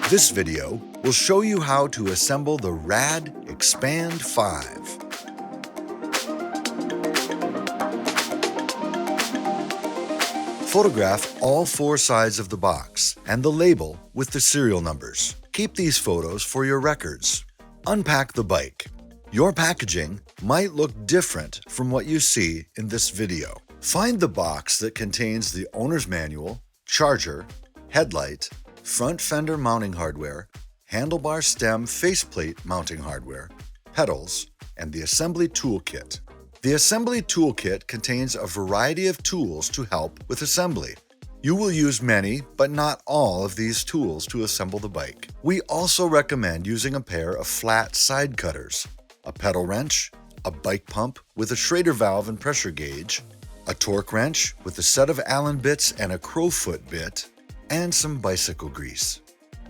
This video will show you how to assemble the RadExpand 5. Photograph all 4 sides of the box and the label with the serial numbers. Keep these photos for your records. Unpack the bike. Your packaging might look different from what you see in this video. Find the box that contains the owner's manual, charger, headlight, front fender mounting hardware, handlebar stem faceplate mounting hardware, pedals, and the assembly toolkit. The assembly toolkit contains a variety of tools to help with assembly. You will use many, but not all of these tools to assemble the bike. We also recommend using a pair of flat side cutters, a pedal wrench, a bike pump with a Schrader valve and pressure gauge, a torque wrench with a set of Allen bits and a crowfoot bit, and some bicycle grease.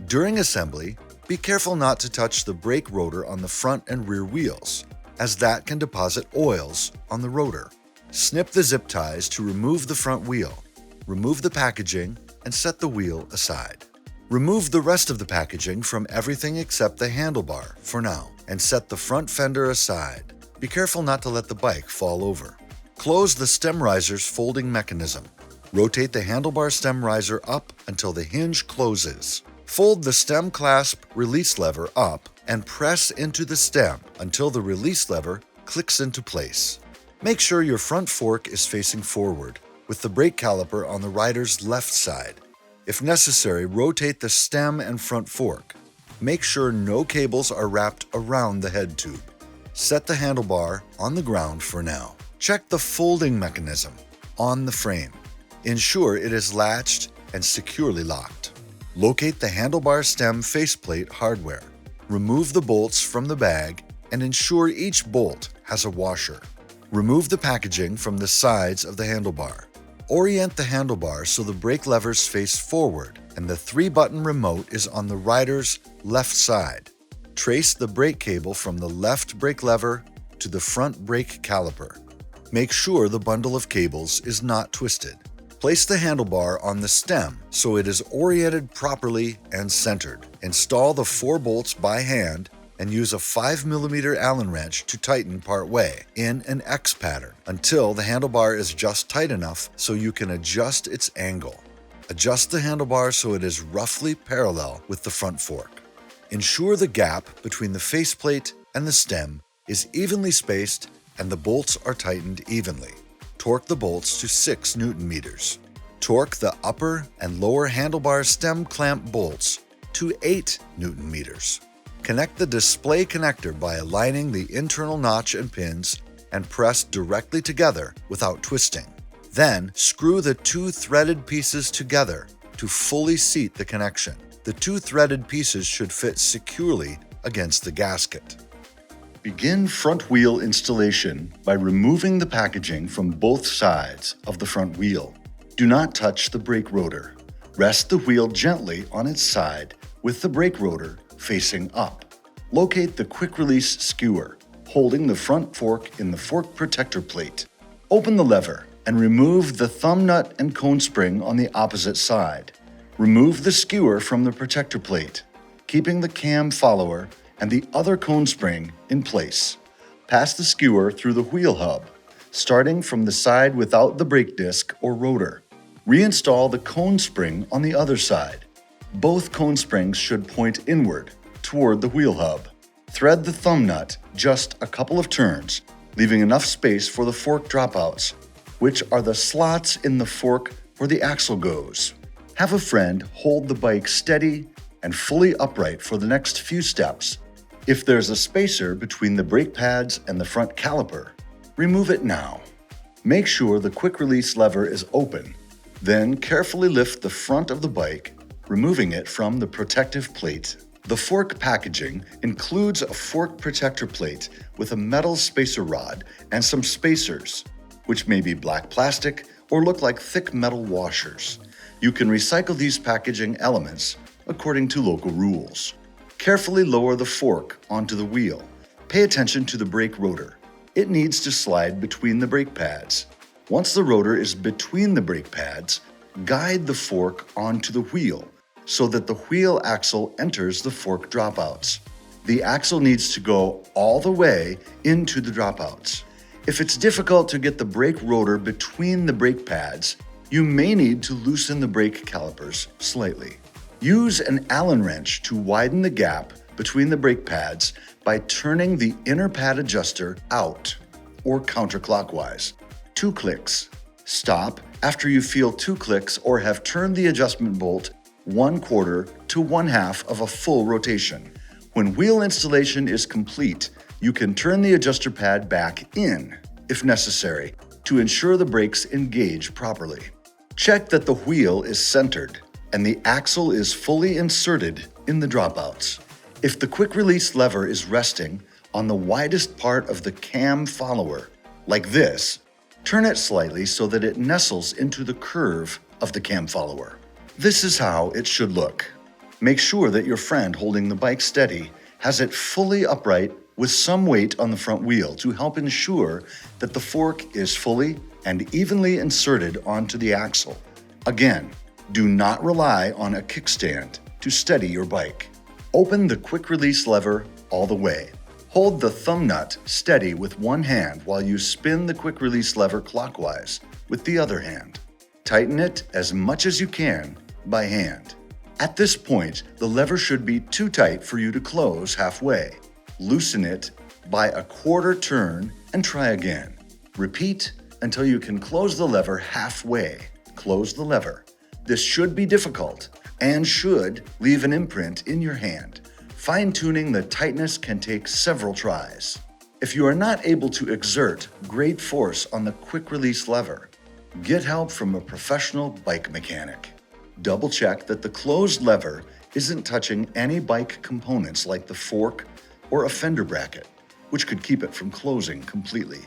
During assembly, be careful not to touch the brake rotor on the front and rear wheels, as that can deposit oils on the rotor. Snip the zip ties to remove the front wheel. Remove the packaging and set the wheel aside. Remove the rest of the packaging from everything except the handlebar for now, and set the front fender aside. Be careful not to let the bike fall over. Close the stem riser's folding mechanism. Rotate the handlebar stem riser up until the hinge closes. Fold the stem clasp release lever up and press into the stem until the release lever clicks into place. Make sure your front fork is facing forward, with the brake caliper on the rider's left side. If necessary, rotate the stem and front fork. Make sure no cables are wrapped around the head tube. Set the handlebar on the ground for now. Check the folding mechanism on the frame. Ensure it is latched and securely locked. Locate the handlebar stem faceplate hardware. Remove the bolts from the bag and ensure each bolt has a washer. Remove the packaging from the sides of the handlebar. Orient the handlebar so the brake levers face forward and the 3-button remote is on the rider's left side. Trace the brake cable from the left brake lever to the front brake caliper. Make sure the bundle of cables is not twisted. Place the handlebar on the stem so it is oriented properly and centered. Install the 4 bolts by hand and use a 5mm Allen wrench to tighten part way in an X pattern until the handlebar is just tight enough so you can adjust its angle. Adjust the handlebar so it is roughly parallel with the front fork. Ensure the gap between the faceplate and the stem is evenly spaced and the bolts are tightened evenly. Torque the bolts to 6 Nm. Torque the upper and lower handlebar stem clamp bolts to 8 Nm. Connect the display connector by aligning the internal notch and pins and press directly together without twisting. Then screw the 2 threaded pieces together to fully seat the connection. The 2 threaded pieces should fit securely against the gasket. Begin front wheel installation by removing the packaging from both sides of the front wheel. Do not touch the brake rotor. Rest the wheel gently on its side with the brake rotor facing up. Locate the quick-release skewer, holding the front fork in the fork protector plate. Open the lever and remove the thumb nut and cone spring on the opposite side. Remove the skewer from the protector plate, keeping the cam follower and the other cone spring in place. Pass the skewer through the wheel hub, starting from the side without the brake disc or rotor. Reinstall the cone spring on the other side. Both cone springs should point inward, toward the wheel hub. Thread the thumb nut just a couple of turns, leaving enough space for the fork dropouts, which are the slots in the fork where the axle goes. Have a friend hold the bike steady and fully upright for the next few steps. If there's a spacer between the brake pads and the front caliper, remove it now. Make sure the quick-release lever is open, then carefully lift the front of the bike, removing it from the protective plate. The fork packaging includes a fork protector plate with a metal spacer rod and some spacers, which may be black plastic or look like thick metal washers. You can recycle these packaging elements according to local rules. Carefully lower the fork onto the wheel. Pay attention to the brake rotor. It needs to slide between the brake pads. Once the rotor is between the brake pads, guide the fork onto the wheel so that the wheel axle enters the fork dropouts. The axle needs to go all the way into the dropouts. If it's difficult to get the brake rotor between the brake pads, you may need to loosen the brake calipers slightly. Use an Allen wrench to widen the gap between the brake pads by turning the inner pad adjuster out or counterclockwise. 2 clicks. Stop after you feel 2 clicks or have turned the adjustment bolt 1/4 to 1/2 of a full rotation. When wheel installation is complete, you can turn the adjuster pad back in, if necessary, to ensure the brakes engage properly. Check that the wheel is centered and the axle is fully inserted in the dropouts. If the quick release lever is resting on the widest part of the cam follower, like this, turn it slightly so that it nestles into the curve of the cam follower. This is how it should look. Make sure that your friend holding the bike steady has it fully upright with some weight on the front wheel to help ensure that the fork is fully and evenly inserted onto the axle. Again, do not rely on a kickstand to steady your bike. Open the quick release lever all the way. Hold the thumb nut steady with one hand while you spin the quick release lever clockwise with the other hand. Tighten it as much as you can by hand. At this point, the lever should be too tight for you to close halfway. Loosen it by a 1/4 turn and try again. Repeat until you can close the lever halfway. Close the lever. This should be difficult and should leave an imprint in your hand. Fine-tuning the tightness can take several tries. If you are not able to exert great force on the quick release lever, get help from a professional bike mechanic. Double-check that the closed lever isn't touching any bike components like the fork or a fender bracket, which could keep it from closing completely.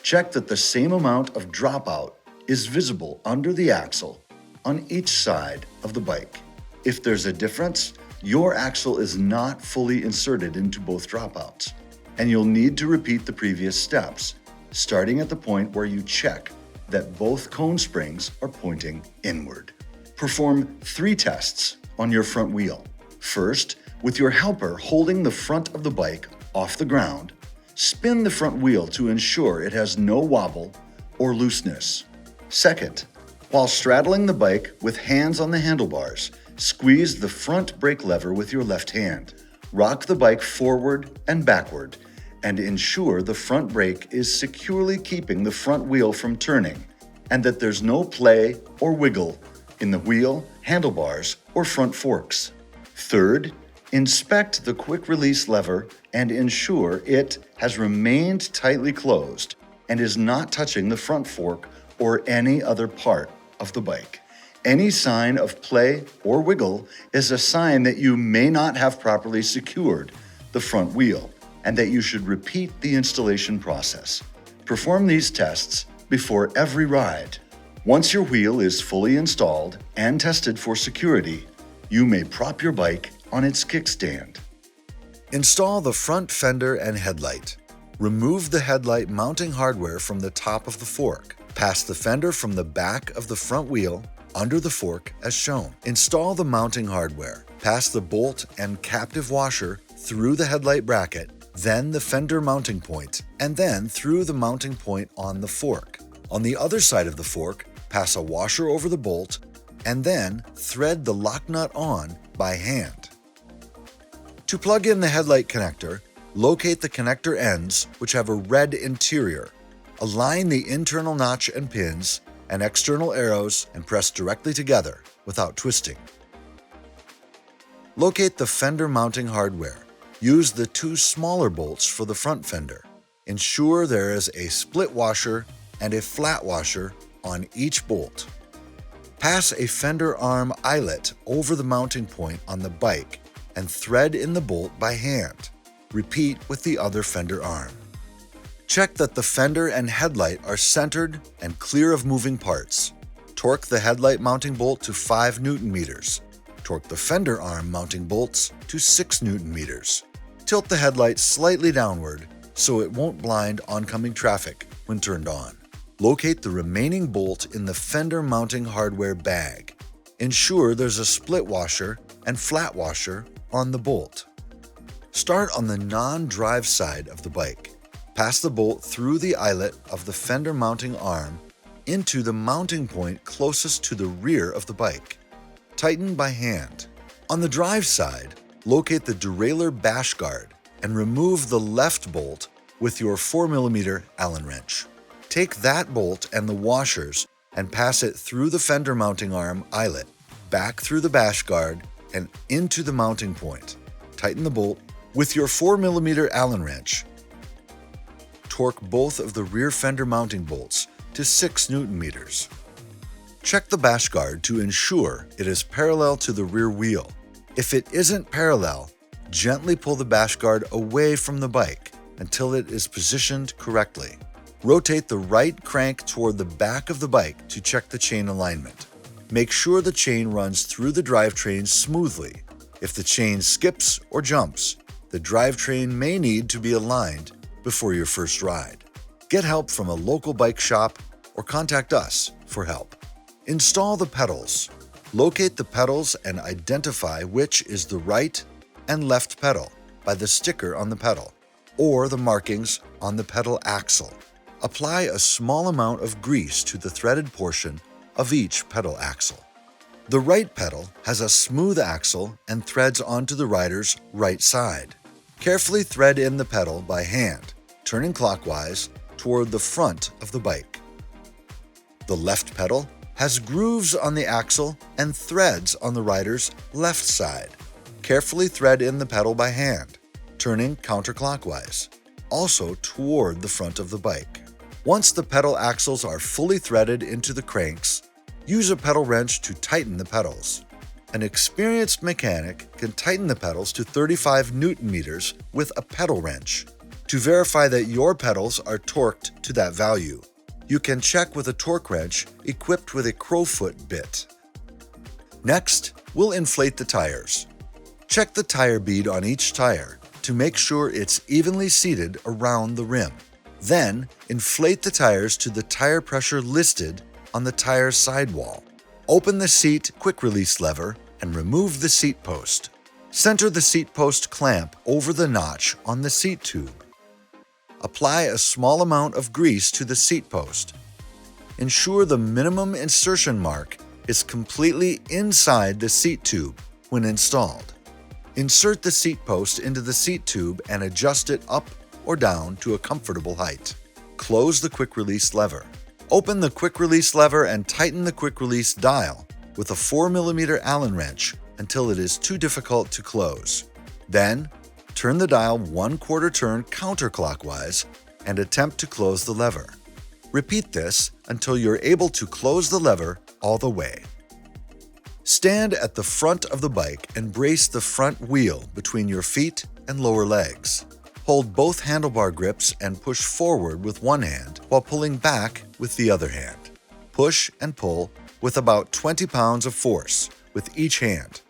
Check that the same amount of dropout is visible under the axle on each side of the bike. If there's a difference, your axle is not fully inserted into both dropouts, and you'll need to repeat the previous steps, starting at the point where you check that both cone springs are pointing inward. Perform 3 tests on your front wheel. First, with your helper holding the front of the bike off the ground, spin the front wheel to ensure it has no wobble or looseness. Second, while straddling the bike with hands on the handlebars, squeeze the front brake lever with your left hand. Rock the bike forward and backward and ensure the front brake is securely keeping the front wheel from turning and that there's no play or wiggle in the wheel, handlebars, or front forks. Third, inspect the quick release lever and ensure it has remained tightly closed and is not touching the front fork or any other part of the bike. Any sign of play or wiggle is a sign that you may not have properly secured the front wheel and that you should repeat the installation process. Perform these tests before every ride. Once your wheel is fully installed and tested for security, you may prop your bike on its kickstand. Install the front fender and headlight. Remove the headlight mounting hardware from the top of the fork. Pass the fender from the back of the front wheel under the fork as shown. Install the mounting hardware. Pass the bolt and captive washer through the headlight bracket, then the fender mounting point, and then through the mounting point on the fork. On the other side of the fork, pass a washer over the bolt, and then thread the lock nut on by hand. To plug in the headlight connector, locate the connector ends, which have a red interior. Align the internal notch and pins and external arrows and press directly together without twisting. Locate the fender mounting hardware. Use the 2 smaller bolts for the front fender. Ensure there is a split washer and a flat washer on each bolt. Pass a fender arm eyelet over the mounting point on the bike and thread in the bolt by hand. Repeat with the other fender arm. Check that the fender and headlight are centered and clear of moving parts. Torque the headlight mounting bolt to 5 Nm. Torque the fender arm mounting bolts to 6 Nm. Tilt the headlight slightly downward so it won't blind oncoming traffic when turned on. Locate the remaining bolt in the fender mounting hardware bag. Ensure there's a split washer and flat washer on the bolt. Start on the non-drive side of the bike. Pass the bolt through the eyelet of the fender mounting arm into the mounting point closest to the rear of the bike. Tighten by hand. On the drive side, locate the derailleur bash guard and remove the left bolt with your 4mm Allen wrench. Take that bolt and the washers and pass it through the fender mounting arm eyelet, back through the bash guard, and into the mounting point. Tighten the bolt with your 4mm Allen wrench. Torque both of the rear fender mounting bolts to 6 Nm. Check the bash guard to ensure it is parallel to the rear wheel. If it isn't parallel, gently pull the bash guard away from the bike until it is positioned correctly. Rotate the right crank toward the back of the bike to check the chain alignment. Make sure the chain runs through the drivetrain smoothly. If the chain skips or jumps, the drivetrain may need to be aligned before your first ride. Get help from a local bike shop or contact us for help. Install the pedals. Locate the pedals and identify which is the right and left pedal by the sticker on the pedal or the markings on the pedal axle. Apply a small amount of grease to the threaded portion of each pedal axle. The right pedal has a smooth axle and threads onto the rider's right side. Carefully thread in the pedal by hand, turning clockwise toward the front of the bike. The left pedal has grooves on the axle and threads on the rider's left side. Carefully thread in the pedal by hand, turning counterclockwise, also toward the front of the bike. Once the pedal axles are fully threaded into the cranks, use a pedal wrench to tighten the pedals. An experienced mechanic can tighten the pedals to 35 Nm with a pedal wrench. To verify that your pedals are torqued to that value, you can check with a torque wrench equipped with a crowfoot bit. Next, we'll inflate the tires. Check the tire bead on each tire to make sure it's evenly seated around the rim. Then, inflate the tires to the tire pressure listed on the tire sidewall. Open the seat quick release lever and remove the seat post. Center the seat post clamp over the notch on the seat tube. Apply a small amount of grease to the seat post. Ensure the minimum insertion mark is completely inside the seat tube when installed. Insert the seat post into the seat tube and adjust it up or down to a comfortable height. Close the quick release lever. Open the quick release lever and tighten the quick release dial with a 4mm Allen wrench until it is too difficult to close. Then, turn the dial 1/4 turn counterclockwise and attempt to close the lever. Repeat this until you're able to close the lever all the way. Stand at the front of the bike and brace the front wheel between your feet and lower legs. Hold both handlebar grips and push forward with one hand while pulling back with the other hand. Push and pull with about 20 pounds of force with each hand.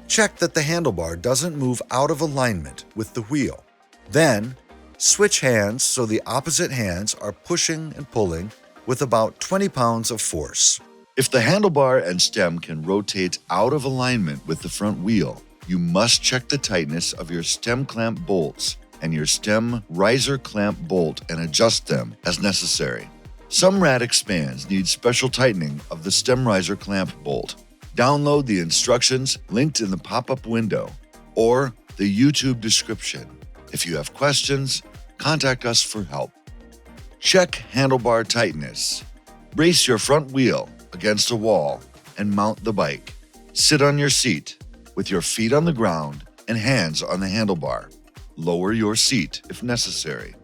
Check that the handlebar doesn't move out of alignment with the wheel. Then, switch hands so the opposite hands are pushing and pulling with about 20 pounds of force. If the handlebar and stem can rotate out of alignment with the front wheel, you must check the tightness of your stem clamp bolts and your stem riser clamp bolt and adjust them as necessary. Some RadExpands need special tightening of the stem riser clamp bolt. Download the instructions linked in the pop-up window or the YouTube description. If you have questions, contact us for help. Check handlebar tightness. Brace your front wheel against a wall and mount the bike. Sit on your seat with your feet on the ground and hands on the handlebar. Lower your seat if necessary.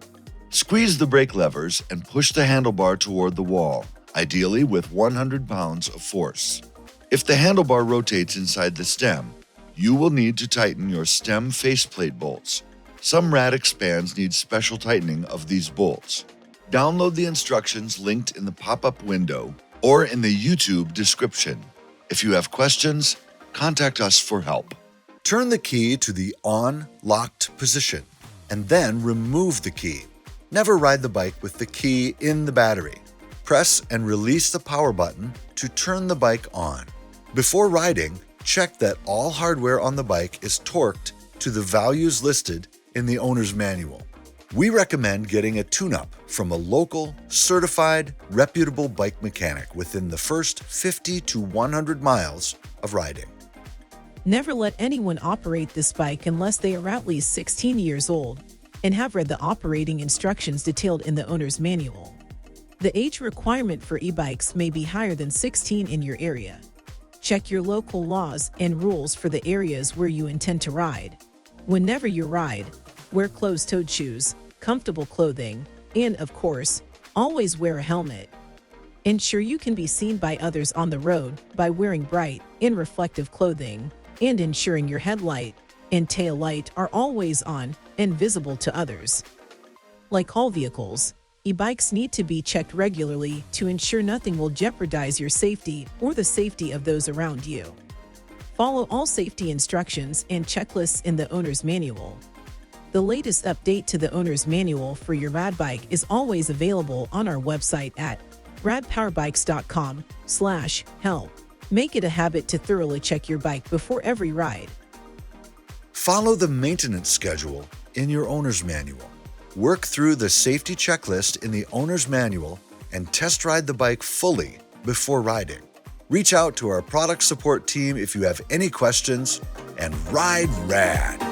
Squeeze the brake levers and push the handlebar toward the wall, ideally with 100 pounds of force. If the handlebar rotates inside the stem, you will need to tighten your stem faceplate bolts. Some RadExpands need special tightening of these bolts. Download the instructions linked in the pop-up window or in the YouTube description. If you have questions, contact us for help. Turn the key to the on locked position and then remove the key. Never ride the bike with the key in the battery. Press and release the power button to turn the bike on. Before riding, check that all hardware on the bike is torqued to the values listed in the owner's manual. We recommend getting a tune-up from a local, certified, reputable bike mechanic within the first 50 to 100 miles of riding. Never let anyone operate this bike unless they are at least 16 years old and have read the operating instructions detailed in the owner's manual. The age requirement for e-bikes may be higher than 16 in your area. Check your local laws and rules for the areas where you intend to ride. Whenever you ride, wear closed-toed shoes, comfortable clothing, and, of course, always wear a helmet. Ensure you can be seen by others on the road by wearing bright and reflective clothing, and ensuring your headlight and tail light are always on and visible to others. Like all vehicles, e-bikes need to be checked regularly to ensure nothing will jeopardize your safety or the safety of those around you. Follow all safety instructions and checklists in the owner's manual. The latest update to the owner's manual for your rad bike is always available on our website at radpowerbikes.com/help. Make it a habit to thoroughly check your bike before every ride. Follow the maintenance schedule in your owner's manual. Work through the safety checklist in the owner's manual and test ride the bike fully before riding. Reach out to our product support team if you have any questions, and ride rad!